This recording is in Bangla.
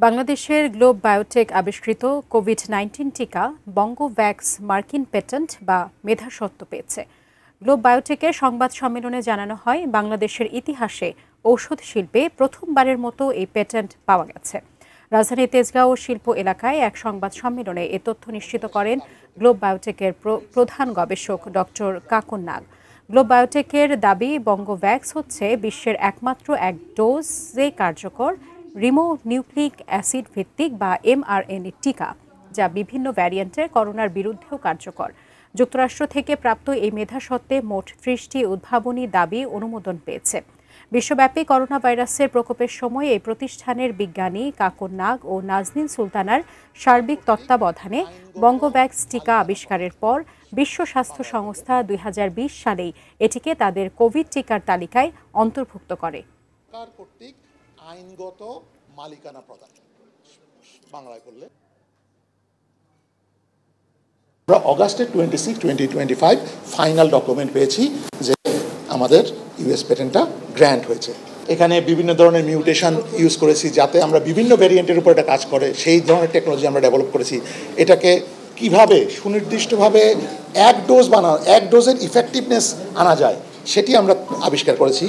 বাংলাদেশের গ্লোব বায়োটেক আবিষ্কৃত কোভিড-19 টিকা বঙ্গোভ্যাক্স মার্কিন পেটেন্ট বা মেধাস্বত্ব পেয়েছে। গ্লোব বায়োটেকের সংবাদ সম্মেলনে জানানো হয়, বাংলাদেশের ইতিহাসে ঔষধ শিল্পে প্রথমবারের মতো এই পেটেন্ট পাওয়া গেছে। রাজধানীর তেজগাঁও শিল্প এলাকায় এক সংবাদ সম্মেলনে এ তথ্য নিশ্চিত করেন গ্লোব বায়োটেকের প্রধান গবেষক ডক্টর কাকুন নাগ। গ্লোব বায়োটেকের দাবি, বঙ্গোভ্যাক্স হচ্ছে বিশ্বের একমাত্র এক ডোজে কার্যকর রিবোনিউক্লিক অ্যাসিড ভিত্তিক বা mRNA টিকা, যা বিভিন্ন ভ্যারিয়েন্টের করোনার বিরুদ্ধেও কার্যকর। যুক্তরাষ্ট্র থেকে প্রাপ্ত এই মেধাস্বত্বে মোট 30টি উদ্ভাবনী দাবি অনুমোদন পেয়েছে। বিশ্বব্যাপী করোনা ভাইরাসের প্রকোপের সময় এই প্রতিষ্ঠানের বিজ্ঞানী কাকুন নাগ ও নাজনীন সুলতানার সার্বিক তত্ত্বাবধানে বঙ্গোভ্যাক্স টিকা আবিষ্কারের পর বিশ্ব স্বাস্থ্য সংস্থা 2020 সালেই এটিকে তাদের কোভিড টিকার তালিকায় অন্তর্ভুক্ত করে। আইনগত মালিকানা প্রদান বাংলায় করলে আমরা অগাস্টের 26, 2025 ফাইনাল ডকুমেন্ট পেয়েছি যে আমাদের ইউএস পেটেন্টটা গ্র্যান্ট হয়েছে। এখানে বিভিন্ন ধরনের মিউটেশন ইউজ করেছি যাতে আমরা বিভিন্ন ভ্যারিয়েন্টের উপর এটা কাজ করে, সেই ধরনের টেকনোলজি আমরা ডেভেলপ করেছি। এটাকে কিভাবে সুনির্দিষ্টভাবে এক ডোজের ইফেক্টিভনেস আনা যায় সেটি আমরা আবিষ্কার করেছি।